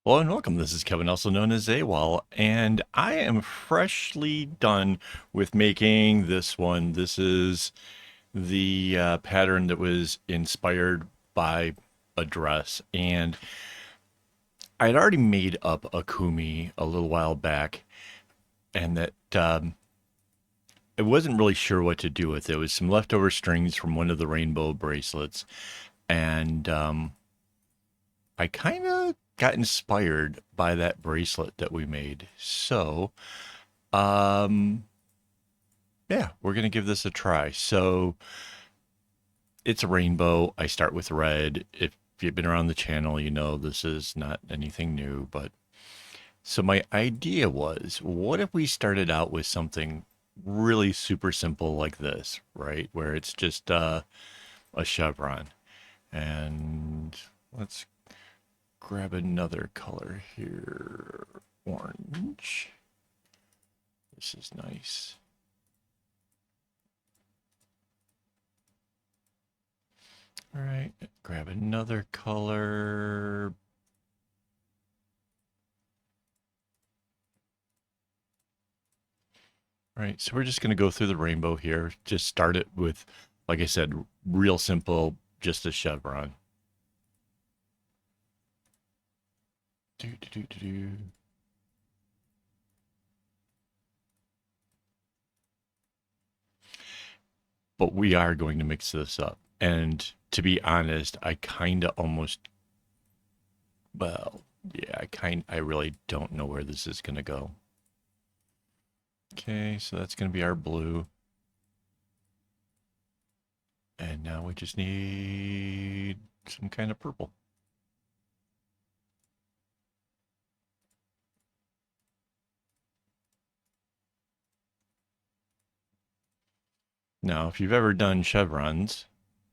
Hello and welcome. This is Kevin, also known as AWOL, and I am freshly done with making this one. This is the pattern that was inspired by a dress, and I had already made up a kumi a little while back, and that I wasn't really sure what to do with it. It was some leftover strings from one of the rainbow bracelets, and I kind of got inspired by that bracelet that we made. So, um, yeah, we're gonna give this a try. So it's a rainbow. I start with red. If you've been around the channel, you know this is not anything new. But so my idea was, what if we started out with something really super simple like this, right? Where it's just a chevron. And let's grab another color here. Orange. This is nice. All right, grab another color. All right, so we're just going to go through the rainbow here. Just start it with, like I said, real simple, just a chevron. Do, do, do, do, do. But we are going to mix this up. And to be honest, I kind of almost, well, yeah, I really don't know where this is going to go. Okay, so that's going to be our blue. And now we just need some kind of purple. Now, if you've ever done chevrons,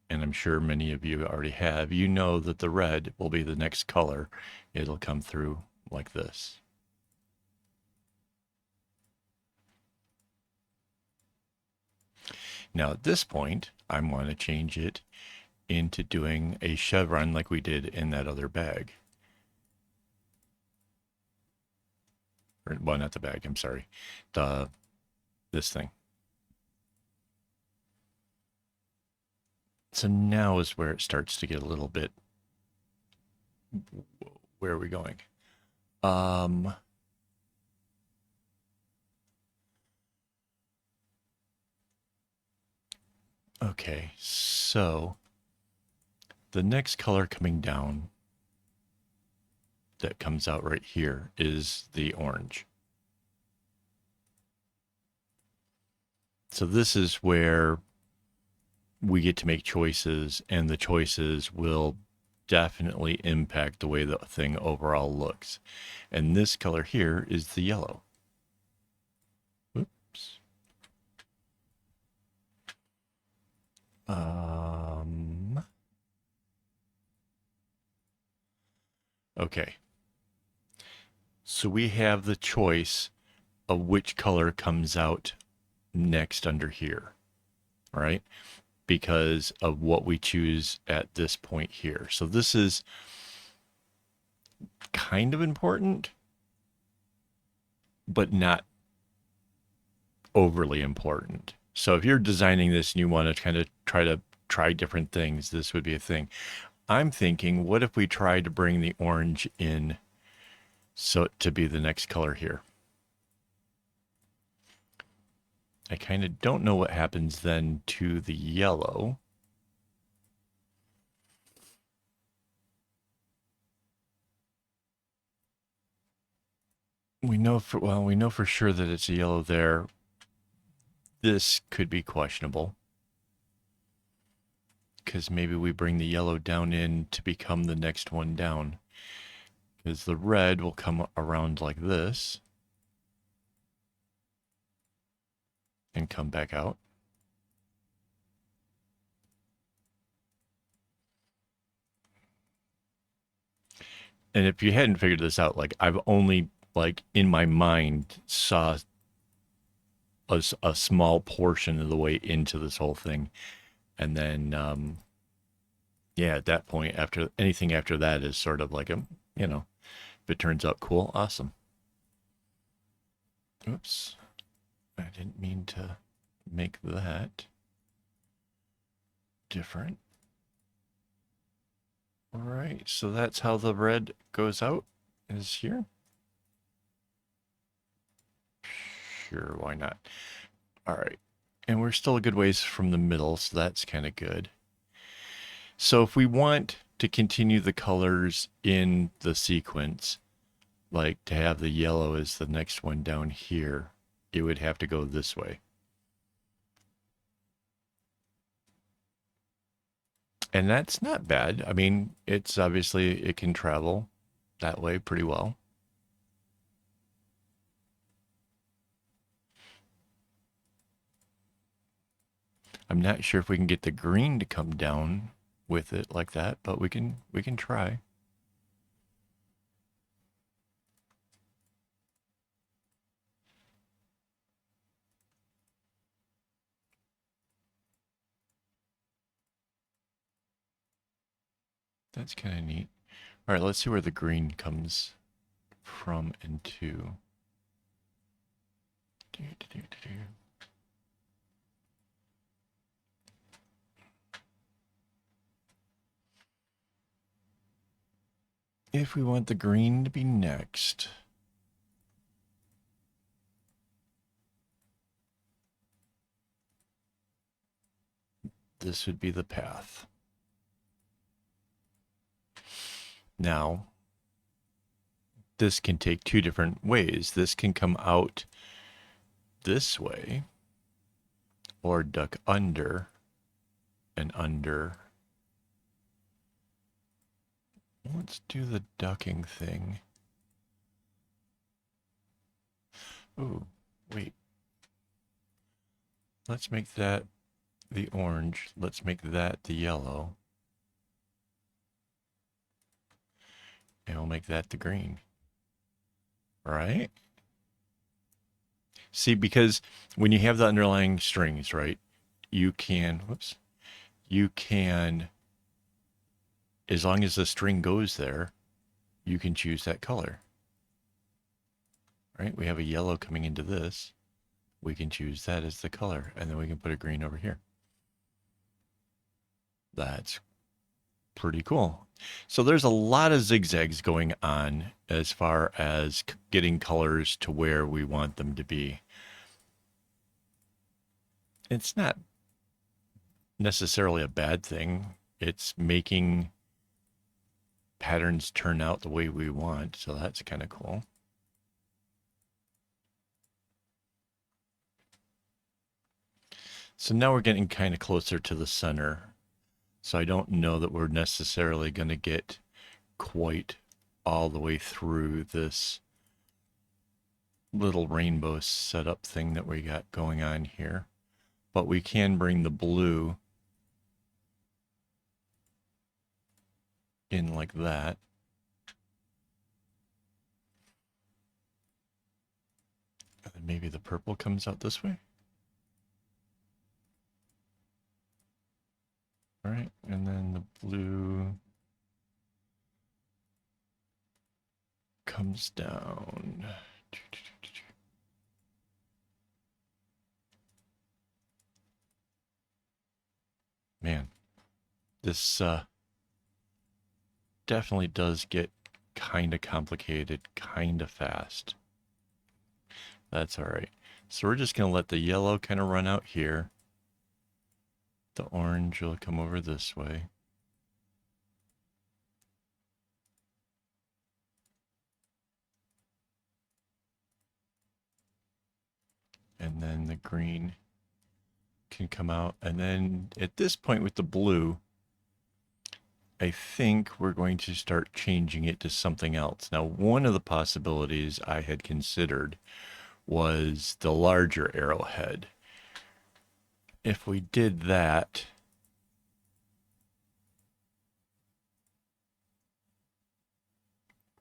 and I'm sure many of you already have, you know that the red will be the next color. It'll come through like this. Now, at this point, I want to change it into doing a chevron like we did in that other bag. Or, well, not the bag, I'm sorry. This thing. So now is where it starts to get a little bit. Where are we going? Okay, so the next color coming down that comes out right here is the orange. So this is where we get to make choices, and the choices will definitely impact the way the thing overall looks. And this color here is the yellow. Oops. Okay. So we have the choice of which color comes out next under here, right? Because of what we choose at this point here. So this is kind of important, but not overly important. So if you're designing this and you want to kind of try different things, this would be a thing. I'm thinking, what if we try to bring the orange in so to be the next color here? I kind of don't know what happens then to the yellow. We know for sure that it's a yellow there. This could be questionable, because maybe we bring the yellow down in to become the next one down, because the red will come around like this and come back out. And if you hadn't figured this out, like I've only like in my mind saw a small portion of the way into this whole thing. And then, yeah, at that point, after anything after that is sort of like a, you know, If it turns out cool, awesome. Oops. I didn't mean to make that different. All right, so that's how the red goes out, is here. Sure, why not? All right, and we're still a good ways from the middle, so that's kind of good. So if we want to continue the colors in the sequence, like to have the yellow as the next one down here, it would have to go this way. And that's not bad. I mean, it's obviously, it can travel that way pretty well. I'm not sure if we can get the green to come down with it like that, but we can try. That's kind of neat. All right, let's see where the green comes from and to. If we want the green to be next, this would be the path. Now, this can take two different ways. This can come out this way, or duck under and under. Let's do the ducking thing. Oh, wait. Let's make that the orange. Let's make that the yellow. And we'll make that the green. Right? See, because when you have the underlying strings, right, you can, whoops, you can, as long as the string goes there, you can choose that color. Right? We have a yellow coming into this. We can choose that as the color, and then we can put a green over here. That's pretty cool. So there's a lot of zigzags going on as far as getting colors to where we want them to be. It's not necessarily a bad thing. It's making patterns turn out the way we want, so that's kind of cool. So now we're getting kind of closer to the center. So I don't know that we're necessarily going to get quite all the way through this little rainbow setup thing that we got going on here. But we can bring the blue in like that. And then maybe the purple comes out this way. All right, and then the blue comes down. Man, this definitely does get kind of complicated, kind of fast. That's all right. So we're just going to let the yellow kind of run out here. The orange will come over this way. And then the green can come out. And then at this point with the blue, I think we're going to start changing it to something else. Now, one of the possibilities I had considered was the larger arrowhead. If we did that,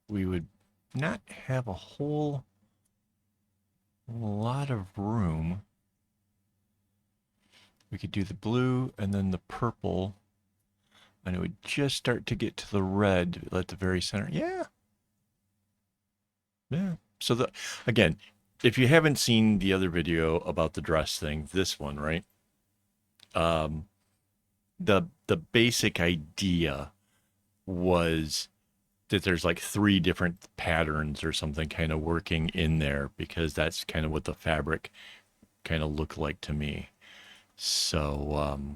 we would not have a whole lot of room. We could do the blue and then the purple, and it would just start to get to the red at the very center. Yeah, Yeah. So again, if you haven't seen the other video about the dress thing, this one, right? Um, the basic idea was that there's like three different patterns or something kind of working in there because that's kind of what the fabric kind of looked like to me. So,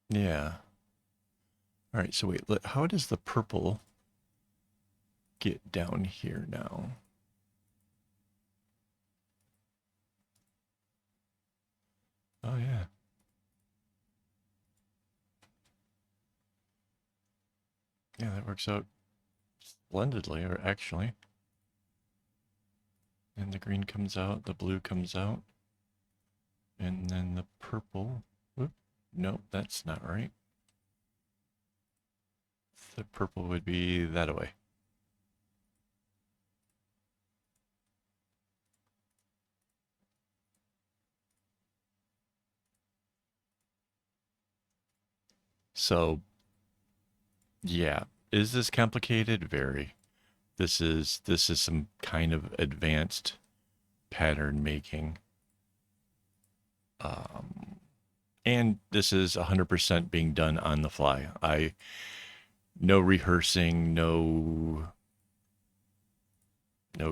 yeah. All right. So wait, how does the purple get down here now? Oh yeah. Yeah, that works out splendidly, or actually. And the green comes out, the blue comes out, and then the purple. Whoop, nope, that's not right. The purple would be that away. So, yeah, is this complicated? Very. This is some kind of advanced pattern making. Um, and this is 100% being done on the fly. No rehearsing, no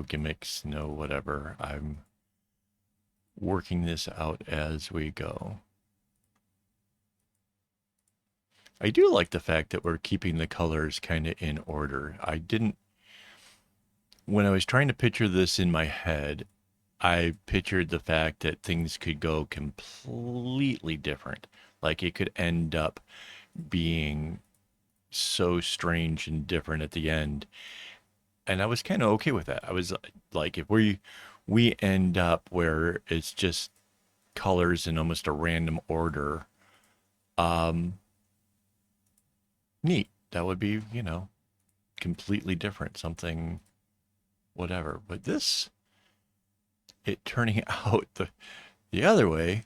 gimmicks, no whatever. I'm working this out as we go. I do like the fact that we're keeping the colors kind of in order. When I was trying to picture this in my head, I pictured the fact that things could go completely different. Like it could end up being so strange and different at the end. And I was kind of okay with that. I was like, if we end up where it's just colors in almost a random order, um, neat. That would be, completely different, something whatever. But this, it turning out the other way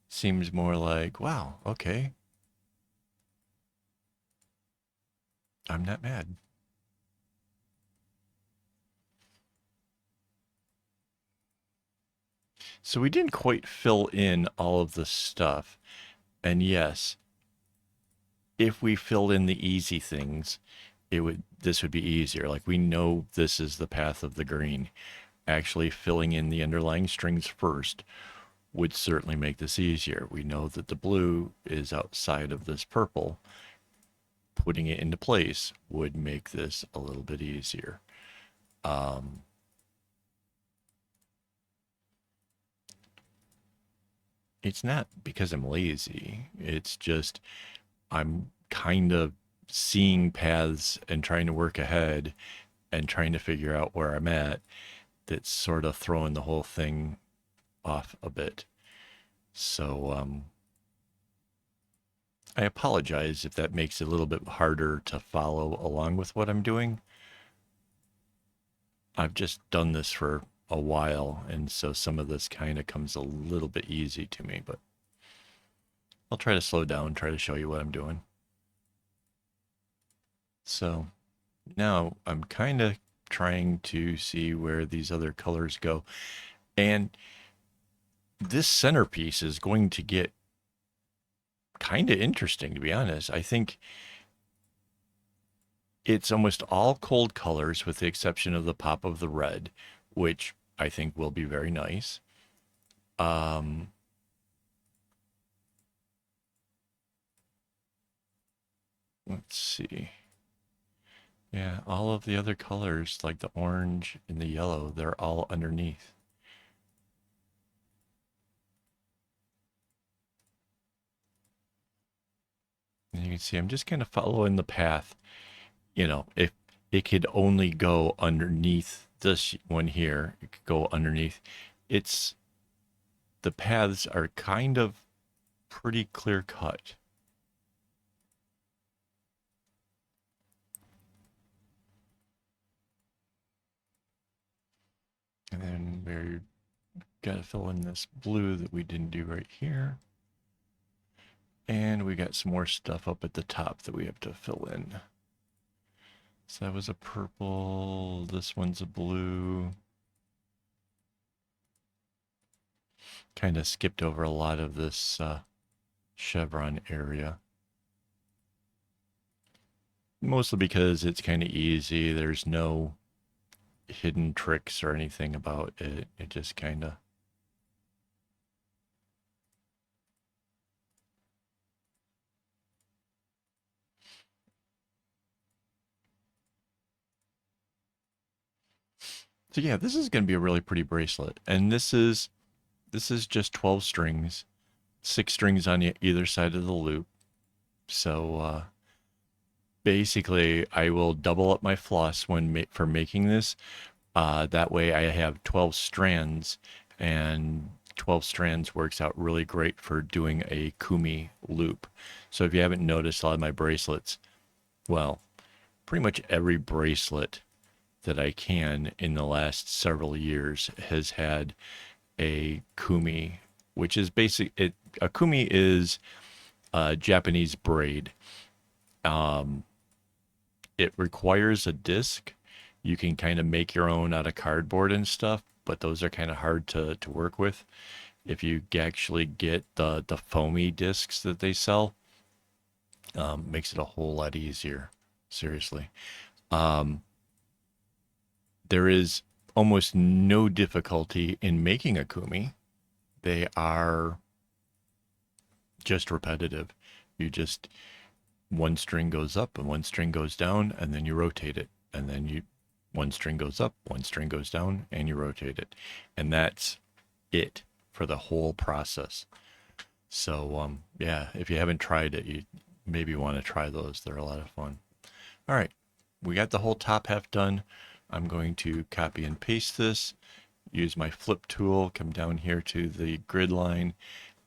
seems more like, wow, okay, I'm not mad. So we didn't quite fill in all of the stuff. And yes, if we filled in the easy things, this would be easier. Like we know this is the path of the green. Actually filling in the underlying strings first would certainly make this easier. We know that the blue is outside of this purple. Putting it into place would make this a little bit easier. Um, it's not because I'm lazy. It's just I'm kind of seeing paths and trying to work ahead and trying to figure out where I'm at. That's sort of throwing the whole thing off a bit. So I apologize if that makes it a little bit harder to follow along with what I'm doing. I've just done this for a while, and so some of this kind of comes a little bit easy to me, but I'll try to slow down, try to show you what I'm doing. So now I'm kind of trying to see where these other colors go. And this centerpiece is going to get kind of interesting, to be honest. I think it's almost all cold colors with the exception of the pop of the red, which I think will be very nice. Um, let's see. Yeah, all of the other colors, like the orange and the yellow, they're all underneath. And you can see I'm just kind of following the path. If it could only go underneath this one here, it could go underneath. It's the paths are kind of pretty clear cut. And then we're got to fill in this blue that we didn't do right here. And we got some more stuff up at the top that we have to fill in. So that was a purple. This one's a blue. Kind of skipped over a lot of this chevron area. Mostly because it's kind of easy. There's no hidden tricks or anything about it. It just kind of... So yeah, this is going to be a really pretty bracelet. And this is just 12 strings, 6 strings on either side of the loop. So basically, I will double up my floss when for making this. That way I have 12 strands, and 12 strands works out really great for doing a kumi loop. So if you haven't noticed, a lot of my bracelets, well, pretty much every bracelet that I can in the last several years has had a kumi, which is a kumi is a Japanese braid. It requires a disc. You can kind of make your own out of cardboard and stuff, but those are kind of hard to work with. If you actually get the foamy discs that they sell, makes it a whole lot easier. Seriously. There is almost no difficulty in making a kumi. They are just repetitive. You just, one string goes up and one string goes down, and then you rotate it. And then one string goes up, one string goes down, and you rotate it. And that's it for the whole process. So, yeah, if you haven't tried it, you maybe want to try those. They're a lot of fun. All right, we got the whole top half done. I'm going to copy and paste this, use my flip tool, come down here to the grid line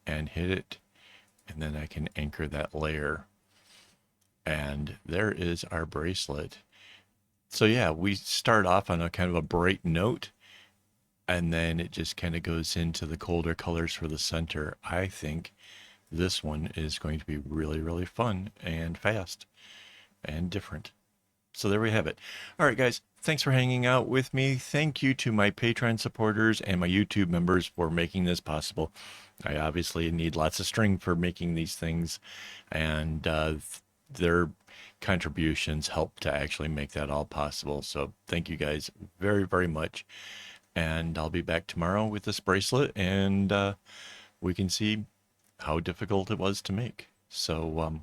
and hit it, and then I can anchor that layer. And there is our bracelet. So yeah, we start off on a kind of a bright note, and then it just kind of goes into the colder colors for the center. I think this one is going to be really, really fun and fast and different. So there we have it. All right, guys, thanks for hanging out with me. Thank you to my Patreon supporters and my YouTube members for making this possible. I obviously need lots of string for making these things, and their contributions help to actually make that all possible. So thank you guys very, very much. And I'll be back tomorrow with this bracelet, and we can see how difficult it was to make. So,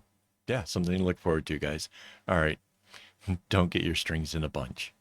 yeah, something to look forward to, guys. All right. Don't get your strings in a bunch.